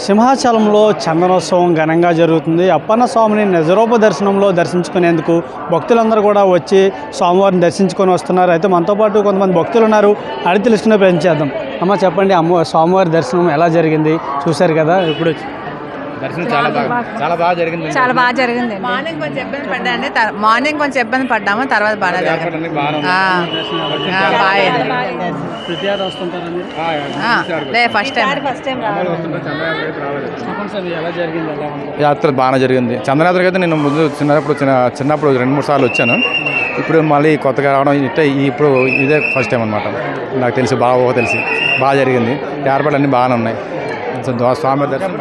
సింహాచలంలో చందనోత్సవం ఘనంగా జరుగుతుంది. అప్పన్న స్వామిని నిజరూప దర్శనంలో దర్శించుకునేందుకు భక్తులందరూ కూడా వచ్చి స్వామివారిని దర్శించుకొని వస్తున్నారు. అయితే మనతో పాటు కొంతమంది భక్తులు ఉన్నారు, అడిగి తెలుసుకునే ప్రయత్నం చేద్దాం. అమ్మ చెప్పండి, స్వామివారి దర్శనం ఎలా జరిగింది? చూశారు కదా, ఇప్పుడు దర్శనం చాలా బాగా జరిగింది. మార్నింగ్ కొంచెం ఇబ్బంది పడ్డాము, తర్వాత బాగా జరిగింది. ఫస్ట్ టైం యాత్ర బాగా జరిగింది. చందనయాత్రకి అయితే నేను ముందు చిన్నప్పుడు 2-3 సార్లు వచ్చాను. ఇప్పుడు మళ్ళీ కొత్తగా రావడం ఇప్పుడు ఇదే ఫస్ట్ టైం అనమాట. నాకు తెలిసి బాగా జరిగింది. ఏర్పాట్లు అన్నీ బాగానే ఉన్నాయి. స్వామి దర్శనం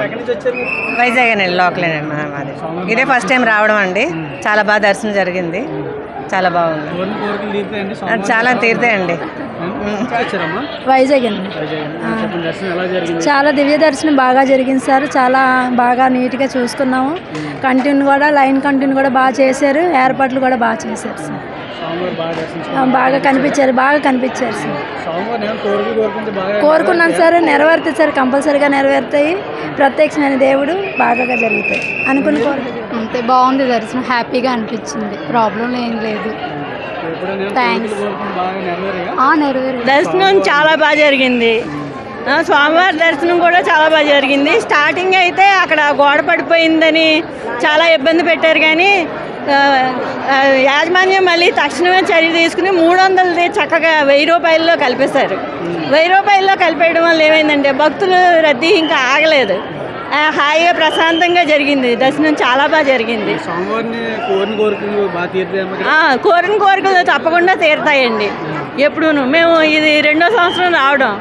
వైజాగ్ అండి, లోకలేనండి మాది. ఇదే ఫస్ట్ టైం రావడం అండి. చాలా బాగా దర్శనం జరిగింది, చాలా బాగుంది. చాలా తీరుతాయండి. వైజాగ్ అండి. చాలా దివ్య దర్శనం బాగా జరిగింది సార్. చాలా బాగా నీట్గా చూసుకున్నాము. లైన్ కంటిన్యూ కూడా బాగా చేశారు. ఏర్పాట్లు కూడా బాగా చేశారు సార్. బాగా కనిపించారు సార్. కోరుకున్నాను సార్, నెరవేరుతాయి సార్, కంపల్సరీగా నెరవేరుతాయి. ప్రత్యక్షమైన దేవుడు బాగా జరుగుతాయి అనుకుని అంతే. బాగుంది దర్శనం, హ్యాపీగా అనిపించింది, ప్రాబ్లం ఏం లేదు. థ్యాంక్స్. దర్శనం చాలా బాగా జరిగింది. స్వామివారి దర్శనం కూడా చాలా బాగా జరిగింది. స్టార్టింగ్ అయితే అక్కడ గోడ పడిపోయిందని చాలా ఇబ్బంది పెట్టారు, కానీ యాజమాన్యం మళ్ళీ తక్షణమే చర్య తీసుకుని 300 చక్కగా 1000 రూపాయల్లో కలిపేశారు. 1000 రూపాయల్లో కలిపేయడం వల్ల ఏమైందంటే భక్తులు రద్దీ ఇంకా ఆగలేదు. హాయిగా ప్రశాంతంగా జరిగింది దర్శనం, చాలా బాగా జరిగింది. కోరిన కోరికలు తప్పకుండా తీరుతాయండి. ఎప్పుడూను మేము ఇది 2వ సంవత్సరం రావడం,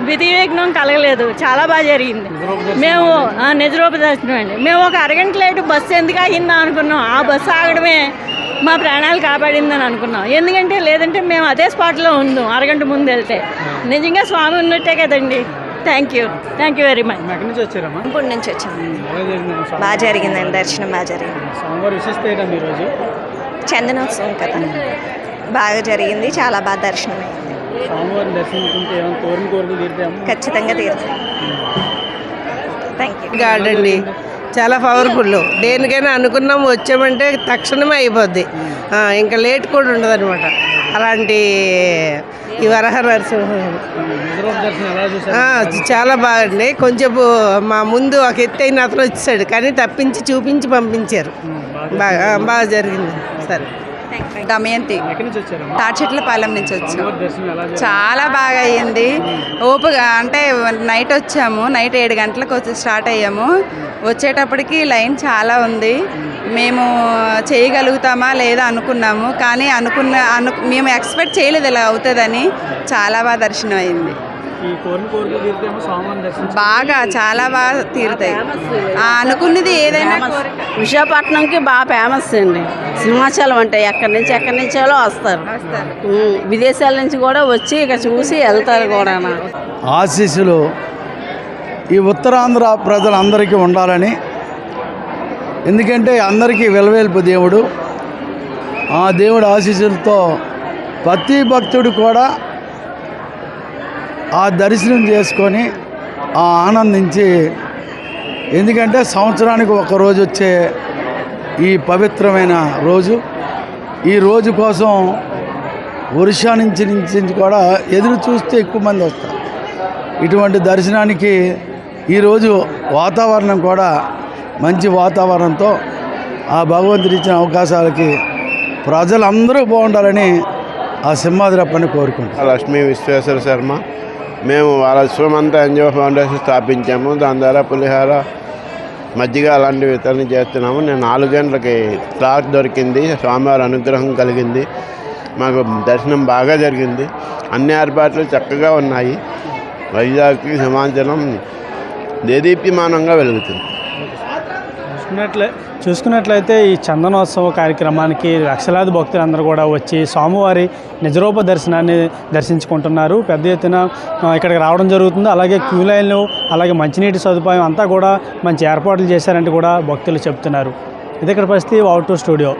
విధివేగ్నం కలగలేదు, చాలా బాగా జరిగింది. మేము నిజరూప దర్శనం అండి. మేము ఒక అరగంట లేటు బస్సు ఎందుకు ఆగిందా అనుకున్నాం. ఆ బస్సు ఆగడమే మా ప్రాణాలు కాపాడిందని అనుకున్నాం. ఎందుకంటే లేదంటే మేము అదే స్పాట్లో ఉందాం అరగంట ముందు వెళ్తే. నిజంగా స్వామి ఉన్నట్టే కదండి. Thank you very much. ఇప్పుడు నుంచి వచ్చాము. బాగా జరిగిందండి, దర్శనం బాగా జరిగింది. చందనోత్సవం కదా, బాగా జరిగింది, చాలా బాగా దర్శనం అయింది. ఖచ్చితంగా తీరుతాయి. Thank you. గాడ్ అండి, చాలా పవర్ఫుల్. దేనికైనా అనుకున్నాం వచ్చామంటే తక్షణమే అయిపోద్ది, ఇంకా లేట్ కూడా ఉండదు అనమాట. అలాంటి ఈ వరహ నరసింహ చాలా బాగుంది. కొంచెం మా ముందు ఒక ఎత్తైన అతను వచ్చాడు, కానీ తప్పించి చూపించి పంపించారు. బాగా జరిగింది. సరే. దమయంతి, తాడిచెట్లపాలెం నుంచి వచ్చాము. చాలా బాగా అయ్యింది. ఓపుగా అంటే నైట్ వచ్చాము, నైట్ 7 గంటలకు స్టార్ట్ అయ్యాము. వచ్చేటప్పటికి లైన్ చాలా ఉంది. మేము చేయగలుగుతామా లేదా అనుకున్నాము, కానీ మేము ఎక్స్పెక్ట్ చేయలేదు ఇలా అవుతుందని. చాలా బాగా దర్శనం అయింది. బాగా చాలా బాగా తీరుతాయి. అనుకున్నది ఏదైనా. విశాఖపట్నంకి బాగా ఫేమస్ అండి సింహాచలం అంటే. ఎక్కడి నుంచో వస్తారు, విదేశాల నుంచి కూడా వచ్చి ఇక చూసి వెళ్తారు కూడా. ఆశీస్సులు ఈ ఉత్తరాంధ్ర ప్రజలందరికీ ఉండాలని, ఎందుకంటే అందరికీ వెలవేల్పు దేవుడు. ఆ దేవుడి ఆశీస్సులతో ప్రతి భక్తుడు కూడా ఆ దర్శనం చేసుకొని ఆనందించి, ఎందుకంటే సంవత్సరానికి ఒక రోజు వచ్చే ఈ పవిత్రమైన రోజు, ఈ రోజు కోసం ఒరిస్సా నుంచి కూడా ఎదురు చూస్తే ఎక్కువ మంది వస్తారు. ఇటువంటి దర్శనానికి ఈరోజు వాతావరణం కూడా మంచి వాతావరణంతో ఆ భగవంతుడు ఇచ్చిన అవకాశాలకి ప్రజలందరూ బాగుండాలని ఆ సింహాద్రప్పని కోరుకుంటాం. లక్ష్మీ విశ్వేశ్వర శర్మ. మేము వాళ్ళ సోమంత ఎన్జిఓ ఫౌండేషన్ స్థాపించాము. దాని ద్వారా పులిహార, మజ్జిగ అలాంటివి వితరణ చేస్తున్నాము. నేను 4 గంటలకి క్లాక్ దొరికింది, స్వామివారి అనుగ్రహం కలిగింది. మాకు దర్శనం బాగా జరిగింది. అన్ని ఏర్పాట్లు చక్కగా ఉన్నాయి. వైజాగ్కి సింహాచలం దేదీప్యమానంగా వెలుగుతుంది. చూసుకున్నట్లయితే ఈ చందనోత్సవ కార్యక్రమానికి లక్షలాది భక్తులందరూ కూడా వచ్చి స్వామివారి నిజరూప దర్శనాన్ని దర్శించుకుంటున్నారు. పెద్ద ఎత్తున ఇక్కడికి రావడం జరుగుతుంది. అలాగే క్యూ లైన్లు, అలాగే మంచినీటి సదుపాయం అంతా కూడా మంచి ఏర్పాట్లు చేశారంటూ కూడా భక్తులు చెప్తున్నారు. ఇది ఇక్కడ పరిస్థితి. Out to studio.